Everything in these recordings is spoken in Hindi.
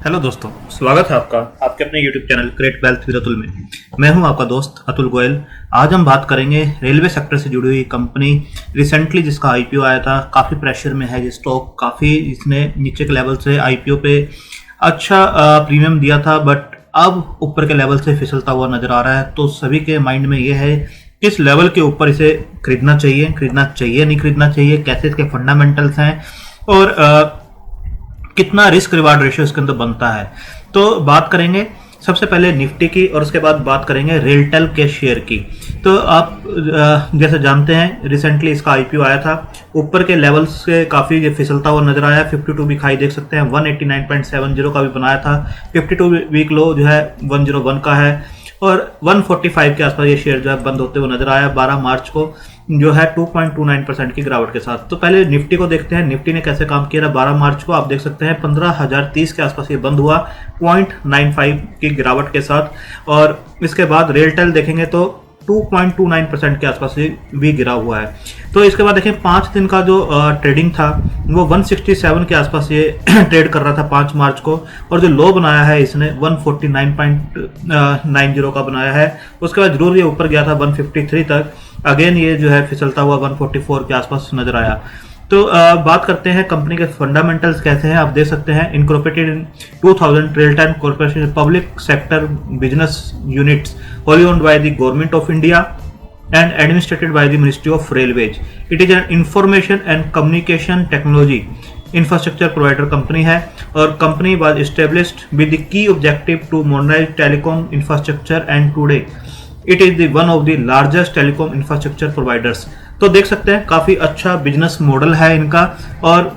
हेलो दोस्तों, स्वागत है आपका आपके अपने YouTube channel create wealth with Atul में। मैं हूं आपका दोस्त अतुल गोयल। आज हम बात करेंगे रेलवे सेक्टर से जुड़ी हुई कंपनी रिसेंटली जिसका आईपीओ आया था। काफ़ी प्रेशर में है ये स्टॉक, काफ़ी इसने नीचे के लेवल से आईपीओ पे अच्छा प्रीमियम दिया था, बट अब ऊपर के लेवल से फिसलता हुआ नजर आ रहा है। तो सभी के माइंड में ये है किस लेवल के ऊपर इसे खरीदना चाहिए नहीं खरीदना चाहिए, कैसे इसके फंडामेंटल्स हैं और कितना रिस्क रिवार्ड रेशियो इसके अंदर बनता है। तो बात करेंगे सबसे पहले निफ्टी की और उसके बाद बात करेंगे रेलटेल के शेयर की। तो आप जैसे जानते हैं रिसेंटली इसका आईपीओ आया था, ऊपर के लेवल से काफ़ी फिसलता हुआ नजर आया। 52 वीक हाई देख सकते हैं, 189.70 का भी बनाया था। 52 वीक लो जो है 101 का है और 145 के आसपास ये शेयर जो है बंद होते हुए नजर आया 12 मार्च को, जो है 2.29% की गिरावट के साथ। तो पहले निफ्टी को देखते हैं, निफ्टी ने कैसे काम किया। 12 मार्च को आप देख सकते हैं 15,030 के आसपास ये बंद हुआ 0.95 की गिरावट के साथ। और इसके बाद रेलटेल देखेंगे तो 2.29% के आसपास ये भी गिरा हुआ है। तो इसके बाद देखें 5 दिन का जो ट्रेडिंग था वो 167 के आसपास ये ट्रेड कर रहा था 5 मार्च को, और जो लो बनाया है इसने 149.90 का बनाया है। उसके बाद जरूर ये ऊपर गया था 153 तक, अगेन ये जो है फिसलता हुआ 144 के आसपास नजर आया। तो बात करते हैं कंपनी के फंडामेंटल्स कैसे हैं। आप देख सकते हैं incorporated in 2000 RailTel corporation public sector business units wholly owned by the Government of India and administrated by the Ministry of Railways. It is an information and communication technology infrastructure provider company है और company was established with the key objective to modernize telecom infrastructure and today it is the one of the largest telecom infrastructure providers. तो देख सकते हैं काफ़ी अच्छा बिजनेस मॉडल है इनका और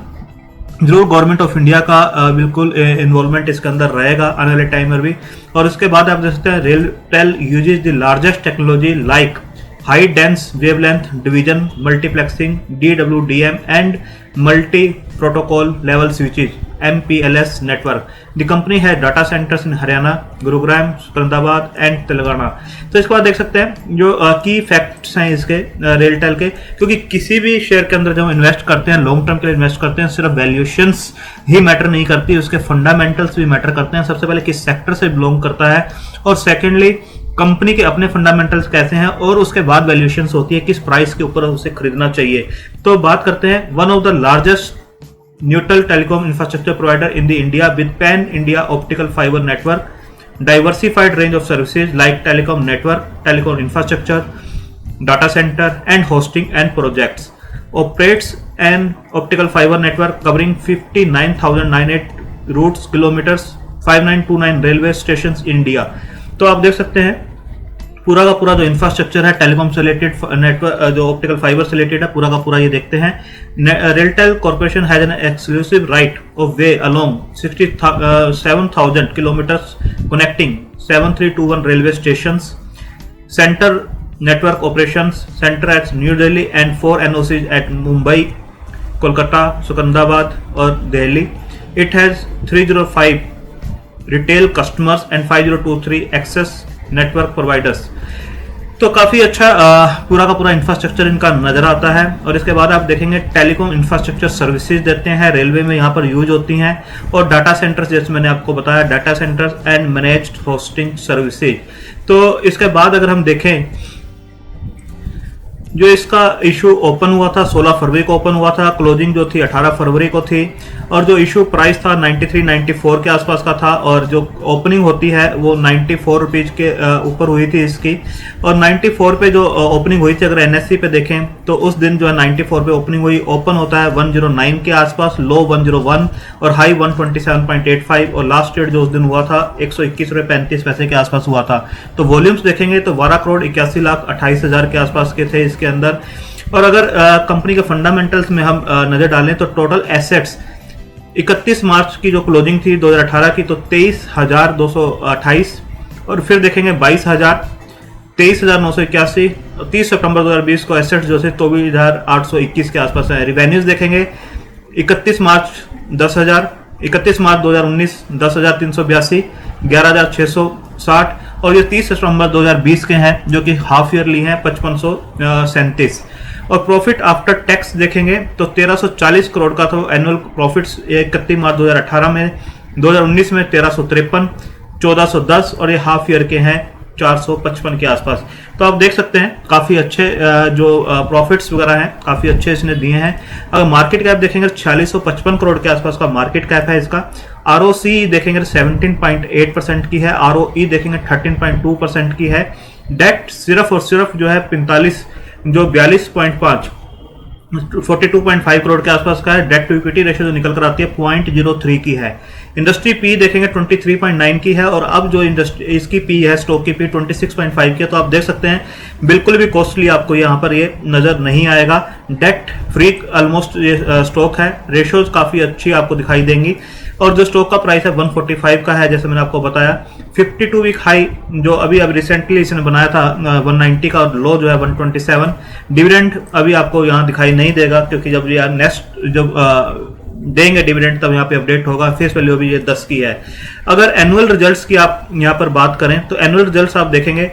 जरूर गवर्नमेंट ऑफ इंडिया का बिल्कुल इन्वॉल्वमेंट इसके अंदर रहेगा आने वाले टाइम में भी। और उसके बाद आप देख सकते हैं RailTel uses the largest technology like high dense wavelength division multiplexing DWDM and multi protocol level switches MPLS network. The company है data centers in Haryana, Gurugram, Secunderabad and Telangana. तो इसके बाद देख सकते हैं जो की फैक्ट्स हैं इसके रेलटेल के, क्योंकि किसी भी शेयर के अंदर जब हम इन्वेस्ट करते हैं लॉन्ग टर्म के लिए इन्वेस्ट करते हैं, सिर्फ वैल्यूएशंस ही मैटर नहीं करती, उसके फंडामेंटल्स भी मैटर करते हैं। सबसे पहले किस सेक्टर से बिलोंग करता है और सेकेंडली कंपनी के अपने फंडामेंटल्स कैसे हैं और उसके बाद वैल्यूएशंस होती है किस प्राइस के ऊपर उसे खरीदना चाहिए। तो बात करते हैं one of the largest neutral telecom infrastructure provider in the India with pan India optical fibre network, diversified range of services like telecom network, telecom infrastructure, data centre and hosting and projects, operates an optical fiber network covering 59,098 routes kilometers, 5929 railway station India. तो आप देख सकते हैं पूरा का पूरा जो इंफ्रास्ट्रक्चर है टेलीकॉम से रिलेटेड नेटवर्क जो ऑप्टिकल फाइबर से रिलेटेड है पूरा का पूरा ये देखते हैं। RailTel corporation has an exclusive right of way along 67,000 kilometres connecting 7321 railway station, centre network operations center at New Delhi and 4 NOCs at Mumbai, Kolkata, Secunderabad और Delhi. It has 305 retail customers and 5023 access network providers. तो काफ़ी अच्छा पूरा का पूरा इंफ्रास्ट्रक्चर इनका नज़र आता है। और इसके बाद आप देखेंगे टेलीकॉम इंफ्रास्ट्रक्चर सर्विसेज देते हैं, रेलवे में यहाँ पर यूज होती हैं, और डाटा सेंटर्स जैसे मैंने आपको बताया data centres and managed hosting services. तो इसके बाद अगर हम देखें जो इसका इशू ओपन हुआ था 16 फरवरी को ओपन हुआ था, क्लोजिंग जो थी 18 फरवरी को थी, और जो इशू प्राइस था 93-94 के आसपास का था, और जो ओपनिंग होती है वो 94 रुपीज के ऊपर हुई थी इसकी। और 94 पे जो ओपनिंग हुई थी अगर NSE पे देखें तो उस दिन जो है 94 पे ओपनिंग हुई, ओपन होता है 109 के आसपास, लो 101 और हाई 127.85, और लास्ट ट्रेड जो उस दिन हुआ था 121 रुपये 35 पैसे के आसपास हुआ था। तो वॉल्यूम्स देखेंगे तो 12 करोड़ 81 लाख 28 हजार के आसपास के थे इसके अंदर। और अगर कंपनी के फंडामेंटल्स में हम नजर डालें तो टोटल एसेट्स 31 मार्च की जो क्लोजिंग थी 2018 की तो 23,228, और फिर देखेंगे 23,981, 30 सितंबर 2020 को एसेट्स जो थे 24,821 के आसपास है। रिवेन्यूज देखेंगे 31 मार्च 10,000, 31 मार्च 2019 10,382, 11,660, और ये 30 सितंबर 2020 के हैं जो कि हाफ ईयरली हैं 5537। और प्रॉफिट आफ्टर टैक्स देखेंगे तो 1340 करोड़ का तो एनुअल प्रॉफिट्स 31 मार्च 2018 में 2019 में 1353, 1410 और ये हाफ ईयर के हैं 455 के आसपास। तो आप देख सकते हैं काफ़ी अच्छे जो प्रॉफिट्स वगैरह हैं काफ़ी अच्छे इसने दिए हैं। अगर मार्केट कैप देखेंगे 4655 करोड़ के आसपास का मार्केट कैप है इसका। ROC देखेंगे 17.8% की है, ROE देखेंगे 13.2% की है। डेट सिर्फ और सिर्फ जो है 42.5 करोड़ के आसपास का है। डेट टू इक्विटी रेशियो जो निकल कर आती है 0.03 की है। इंडस्ट्री पी देखेंगे 23.9 की है और अब जो इंडस्ट्री इसकी पी है स्टॉक की पी 26.5 की है। तो आप देख सकते हैं बिल्कुल भी कॉस्टली आपको यहाँ पर ये नजर नहीं आएगा। डेट फ्री ऑलमोस्ट ये स्टॉक है, रेशियोज काफी अच्छी आपको दिखाई देंगी और जो स्टॉक का प्राइस है 145 का है जैसे मैंने आपको बताया। 52 वीक हाई जो अभी रिसेंटली इसने बनाया था 190 का और लो जो है 127। डिविडेंड अभी आपको यहाँ दिखाई नहीं देगा क्योंकि जब ये नेक्स्ट जब देंगे डिविडेंड तब यहाँ पे अपडेट होगा। फेस वैल्यू अभी ये 10 की है। अगर एनुअल रिजल्ट्स की आप यहाँ पर बात करें तो एनुअल रिजल्ट्स आप देखेंगे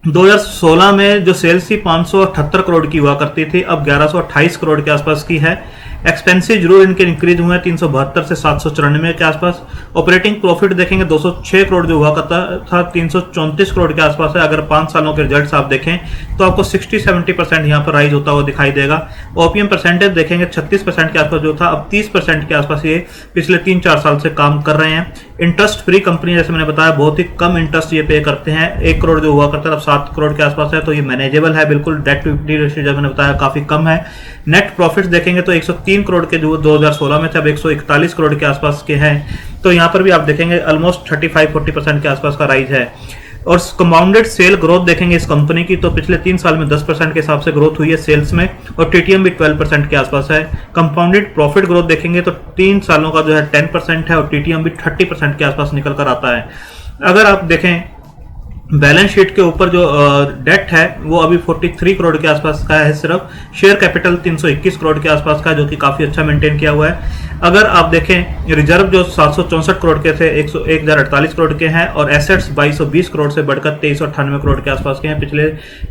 2016 में जो सेल्स थी 578 करोड़ की हुआ करती थी, अब 1128 करोड़ के आसपास की है। एक्सपेंसिव जरूर इनके इंक्रीज हुए हैं 372 से 794 के आसपास। ऑपरेटिंग प्रॉफिट देखेंगे 206 करोड़ जो हुआ करता था 334 करोड़ के आसपास है। अगर 5 सालों के रिजल्ट्स आप देखें तो आपको 60-70% यहाँ पर राइज होता हुआ दिखाई देगा। ओपीएम परसेंटेज देखेंगे 36% के आसपास जो था अब 30% के आसपास ये पिछले 3-4 साल से काम कर रहे हैं। इंटरेस्ट फ्री कंपनी जैसे मैंने बताया बहुत ही कम इंटरेस्ट ये पे करते हैं। 1 करोड़ जो हुआ करता है अब 7 करोड़ के आसपास है तो ये मैनेजेबल है बिल्कुल। डेट टू इक्विटी रेशियो जैसे मैंने बताया काफी कम है। नेट प्रॉफिट देखेंगे तो 103 करोड़ के जो 2016 में थे अब 141 करोड़ के आसपास के हैं। तो यहाँ पर भी आप देखेंगे ऑलमोस्ट 35-40% के आसपास का राइज है। और कंपाउंडेड सेल ग्रोथ देखेंगे इस कंपनी की तो पिछले 3 साल में 10% के हिसाब से ग्रोथ हुई है सेल्स में और टीटीएम भी 12% के आसपास है। कंपाउंडेड प्रॉफिट ग्रोथ देखेंगे तो 3 सालों का जो है 10% है और टीटीएम भी 30% के आसपास निकल कर आता है। अगर आप देखें बैलेंस शीट के ऊपर जो डेट है वो अभी 43 करोड़ के आसपास का है सिर्फ। शेयर कैपिटल 321 करोड़ के आसपास का जो कि काफी अच्छा मेंटेन किया हुआ है। अगर आप देखें रिजर्व जो 764 करोड़ के थे 1048 करोड़ के हैं और एसेट्स 2220 करोड़ से बढ़कर 2398 करोड़ के आसपास के हैं पिछले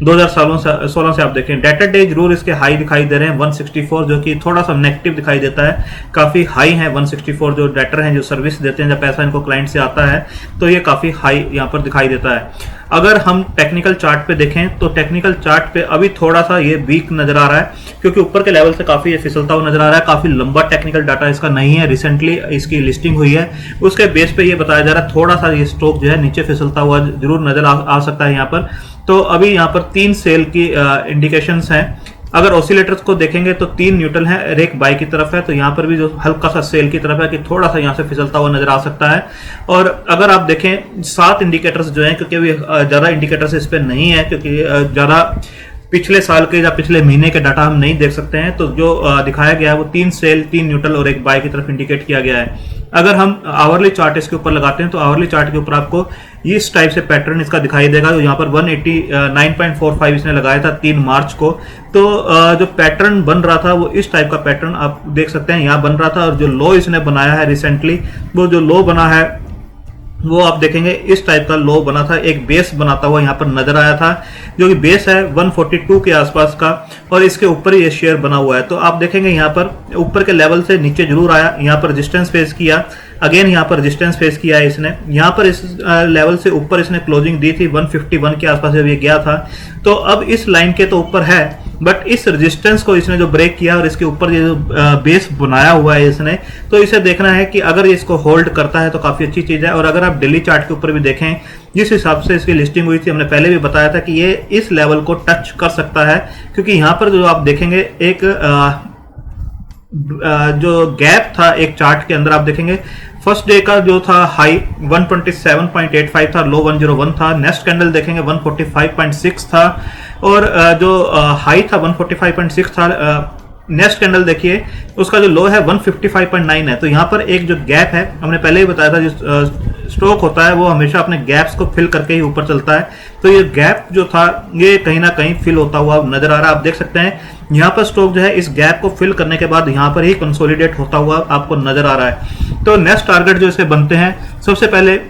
2016 से आप देखें। डेटर डे जरूर इसके हाई दिखाई दे रहे हैं 164 जो कि थोड़ा सा नेगेटिव दिखाई देता है। काफी हाई है 164 जो डेटर हैं जो सर्विस देते हैं जब पैसा इनको क्लाइंट से आता है तो ये काफी हाई यहाँ पर दिखाई देता है। अगर हम टेक्निकल चार्ट पे देखें तो टेक्निकल चार्ट पे अभी थोड़ा सा ये वीक नजर आ रहा है क्योंकि ऊपर के लेवल से काफी ये फिसलता हुआ नजर आ रहा है। काफी लंबा टेक्निकल डाटा इसका नहीं है, रिसेंटली इसकी लिस्टिंग हुई है उसके बेस पे ये बताया जा रहा है थोड़ा सा ये स्टॉक जो है नीचे फिसलता हुआ जरूर नजर आ सकता है यहाँ पर। तो अभी यहाँ पर 3 सेल की इंडिकेशंस हैं। अगर ऑसिलेटर्स को देखेंगे तो 3 न्यूट्रल है और 1 बाई की तरफ है तो यहाँ पर भी जो हल्का सा सेल की तरफ है कि थोड़ा सा यहाँ से फिसलता हुआ नजर आ सकता है। और अगर आप देखें 7 इंडिकेटर्स जो हैं क्योंकि अभी ज़्यादा इंडिकेटर्स इस पर नहीं है क्योंकि ज़्यादा पिछले साल के या पिछले महीने के डाटा हम नहीं देख सकते हैं तो जो दिखाया गया है वो 3 सेल 3 न्यूट्रल और 1 बाई की तरफ इंडिकेट किया गया है। अगर हम आवरली चार्ट इसके ऊपर लगाते हैं तो आवरली चार्ट के ऊपर आपको इस टाइप से पैटर्न इसका दिखाई देगा। तो यहाँ पर 189.45 इसने लगाया था 3 मार्च को। तो जो पैटर्न बन रहा था वो इस टाइप का पैटर्न आप देख सकते हैं यहाँ बन रहा था और जो लो इसने बनाया है रिसेंटली वो जो लो बना है वो आप देखेंगे इस टाइप का लो बना था। एक बेस बनाता हुआ यहाँ पर नजर आया था जो कि बेस है 142 के आसपास का और इसके ऊपर ये शेयर बना हुआ है। तो आप देखेंगे यहाँ पर ऊपर के लेवल से नीचे जरूर आया, यहाँ पर रेजिस्टेंस फेस किया, अगेन यहाँ पर रेजिस्टेंस फेस किया है इसने। यहाँ पर इस लेवल से ऊपर इसने क्लोजिंग दी थी 151 के आसपास जब ये गया था। तो अब इस लाइन के तो ऊपर है बट इस रेजिस्टेंस को इसने जो ब्रेक किया और इसके ऊपर ये जो बेस बनाया हुआ है इसने, तो इसे देखना है कि अगर ये इसको होल्ड करता है तो काफी अच्छी चीज है। और अगर आप डेली चार्ट के ऊपर भी देखें जिस हिसाब से इसकी लिस्टिंग हुई थी हमने पहले भी बताया था कि ये इस लेवल को टच कर सकता है क्योंकि यहाँ पर जो आप देखेंगे एक जो गैप था एक चार्ट के अंदर आप देखेंगे फर्स्ट डे का जो था हाई 127.85 था, लो 101 था। नेक्स्ट कैंडल देखेंगे 145.6 था और जो हाई था 145.6 था। नेक्स्ट कैंडल देखिए उसका जो लो है 155.9 है। तो यहाँ पर एक जो गैप है हमने पहले ही बताया था जो स्टॉक होता है वो हमेशा अपने गैप्स को फिल करके ही ऊपर चलता है। तो ये गैप जो था ये कहीं ना कहीं फिल होता हुआ नजर आ रहा है। आप देख सकते हैं यहाँ पर स्टॉक जो है इस गैप को फिल करने के बाद यहाँ पर ही कंसोलिडेट होता हुआ आपको नजर आ रहा है। तो नेक्स्ट टारगेट जो इसके बनते हैं सबसे पहले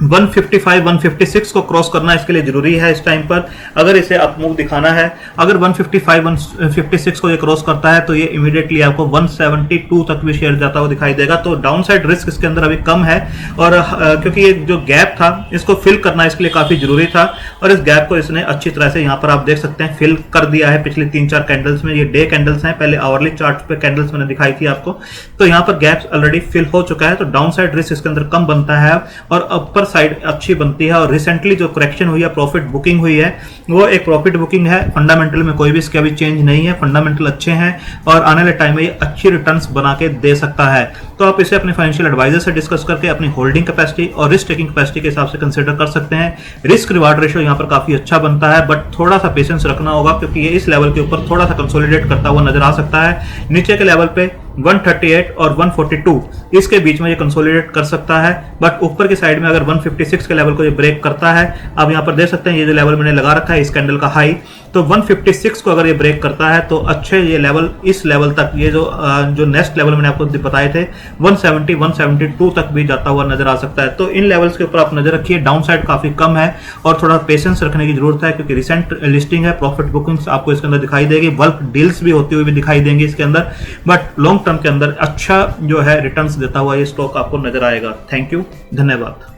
155 156 को क्रॉस करना इसके लिए जरूरी है इस टाइम पर, अगर इसे अप मूव दिखाना है। अगर 155 156 को ये क्रॉस करता है तो ये इमीडिएटली आपको 172 तक भी शेयर जाता हुआ दिखाई देगा। तो डाउनसाइड रिस्क इसके अंदर अभी कम है, और क्योंकि ये जो गैप था इसको फिल करना इसके लिए काफी जरूरी था, और इस गैप को इसने अच्छी तरह से यहाँ पर आप देख सकते हैं फिल कर दिया है पिछले 3-4 कैंडल्स में। ये डे कैंडल्स हैं, पहले आवरली चार्ट पे कैंडल्स मैंने दिखाई थी आपको, तो यहाँ पर गैप ऑलरेडी फिल हो चुका है। तो डाउनसाइड रिस्क इसके अंदर कम बनता है और अपर साइड अच्छी बनती है। और रिसेंटली जो करेक्शन हुई है, प्रॉफिट बुकिंग हुई है, वो एक प्रॉफिट बुकिंग है। फंडामेंटल में कोई भी इसके अभी चेंज नहीं है, फंडामेंटल अच्छे हैं और आने वाले टाइम में ये अच्छी रिटर्न्स बना के दे सकता है। तो आप इसे अपने फाइनेंशियल एडवाइजर से डिस्कस करके अपनी होल्डिंग कैपेसिटी और रिस्क टेकिंग कैपेसिटी के हिसाब से कंसीडर कर सकते हैं। रिस्क रिवार्ड रेशियो यहाँ पर काफी अच्छा बनता है, बट थोड़ा सा पेशेंस रखना होगा क्योंकि ये इस लेवल के ऊपर थोड़ा सा कंसोलिडेट करता हुआ नजर आ सकता है। नीचे के लेवल पे 138 और 142 इसके बीच में ये कंसोलिडेट कर सकता है, बट ऊपर की साइड में अगर 156 के लेवल को ये ब्रेक करता है, आप यहाँ पर देख सकते हैं ये जो लेवल मैंने लगा रखा है इस कैंडल का हाई, तो 156 को अगर ये ब्रेक करता है तो अच्छे ये लेवल, इस लेवल तक, ये जो नेक्स्ट लेवल मैंने आपको बताए थे 170 172 तक भी जाता हुआ नजर आ सकता है। तो इन लेवल्स के ऊपर आप नजर रखिए, डाउन साइड काफी कम है और थोड़ा पेशेंस रखने की जरूरत है क्योंकि रिसेंट लिस्टिंग है, प्रॉफिट बुकिंग्स आपको इसके अंदर दिखाई देगी, बल्क डील्स भी होती हुई भी दिखाई देंगी इसके अंदर, बट लॉन्ग टर्म के अंदर अच्छा जो है रिटर्न्स देता हुआ ये स्टॉक आपको नजर आएगा। थैंक यू, धन्यवाद।